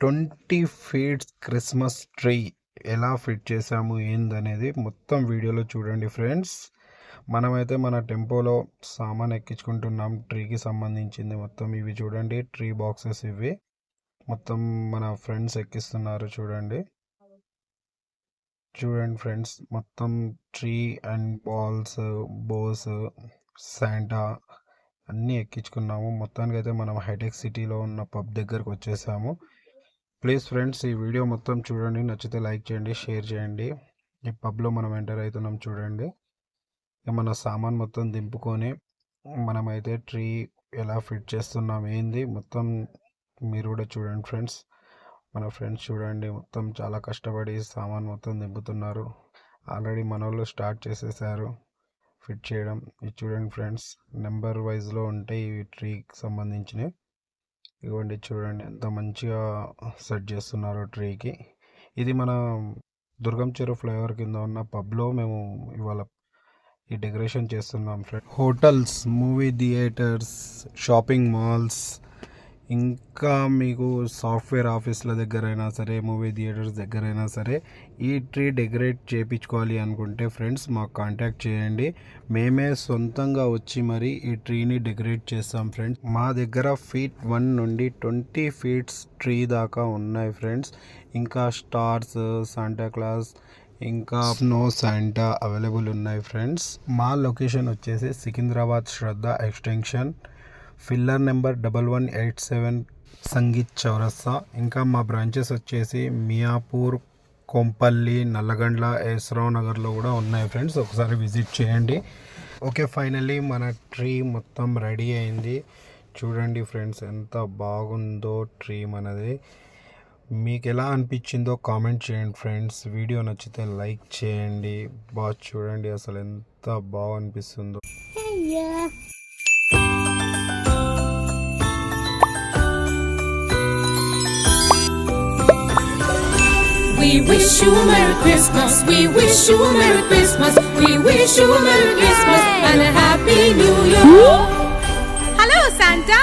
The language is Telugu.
20 ఫీట్స్ క్రిస్మస్ ట్రీ ఎలా ఫిట్ చేసాము ఏందనేది మొత్తం వీడియోలో చూడండి ఫ్రెండ్స్. మనమైతే మన టెంపోలో సామాన్ ఎక్కించుకుంటున్నాం ట్రీకి సంబంధించింది మొత్తం. ఇవి చూడండి ట్రీ బాక్సెస్, ఇవి మొత్తం మన ఫ్రెండ్స్ ఎక్కిస్తున్నారు. చూడండి ఫ్రెండ్స్, మొత్తం tree and balls, bows, Santa అన్నీ ఎక్కించుకున్నాము. మొత్తానికి అయితే మనం హైటెక్ సిటీలో ఉన్న పబ్ దగ్గరకు వచ్చేసాము. ప్లీజ్ ఫ్రెండ్స్, ఈ వీడియో మొత్తం చూడండి, నచ్చితే లైక్ చేయండి, షేర్ చేయండి. ఈ పబ్లో మనం ఎంటర్ అవుతున్నాం. చూడండి, మన సామాన్ మొత్తం దింపుకొని మనమైతే ట్రీ ఎలా ఫిట్ చేస్తున్నాం ఏంది మొత్తం మీరు కూడా చూడండి ఫ్రెండ్స్. మన ఫ్రెండ్స్ చూడండి మొత్తం చాలా కష్టపడి సామాన్ మొత్తం దింపుతున్నారు. ఆల్రెడీ మన వాళ్ళు స్టార్ట్ చేసేసారు ఫిట్ చేయడం. ఇది చూడండి ఫ్రెండ్స్, నెంబర్ వైజ్లో ఉంటాయి ఈ ట్రీకి సంబంధించినవి. ఇవ్వండి చూడండి ఎంత మంచిగా సెట్ చేస్తున్నారు ట్రీకి. ఇది మన దుర్గం చెరువు ఫ్లైఓవర్ కింద ఉన్న పబ్లో మేము ఇవాళ ఈ డెకరేషన్ చేస్తున్నాం friend. Hotels, movie theatres, shopping malls, ఇంకా మీకు సాఫ్ట్వేర్ ఆఫీసుల దగ్గర అయినా సరే, మూవీ థియేటర్స్ దగ్గర అయినా సరే ఈ ట్రీ డెకరేట్ చేయించుకోవాలి అనుకుంటే ఫ్రెండ్స్ మాకు కాంటాక్ట్ చేయండి. మేమే సొంతంగా వచ్చి మరి ఈ ట్రీని డెకరేట్ చేస్తాం ఫ్రెండ్స్. మా దగ్గర ఫీట్ 1 నుండి 20 ఫీట్స్ ట్రీ దాకా ఉన్నాయి ఫ్రెండ్స్. ఇంకా స్టార్స్, శాంటా క్లాస్, ఇంకా స్నో శాంటా అవైలబుల్ ఉన్నాయి ఫ్రెండ్స్. మా లొకేషన్ వచ్చేసి సికింద్రాబాద్ శ్రద్ధ ఎక్స్టెన్షన్, ఫిల్లర్ నెంబర్ 1187 సంగీత్ చౌరస్తా. ఇంకా మా బ్రాంచెస్ వచ్చేసి మియాపూర్, కొంపల్లి, నల్లగండ్ల, ఎస్రావ్ నగర్లో కూడా ఉన్నాయి ఫ్రెండ్స్. ఒకసారి విజిట్ చేయండి. ఓకే, ఫైనల్లీ మన ట్రీ మొత్తం రెడీ అయింది. చూడండి ఫ్రెండ్స్ ఎంత బాగుందో ట్రీ మనది. మీకు ఎలా అనిపించిందో కామెంట్ చేయండి ఫ్రెండ్స్. వీడియో నచ్చితే లైక్ చేయండి. బాగా చూడండి అసలు ఎంత బాగా అనిపిస్తుందో. We wish you a Merry Christmas. We wish you a Merry Christmas. We wish you a Merry Christmas and a Happy New Year. Hello, Santa.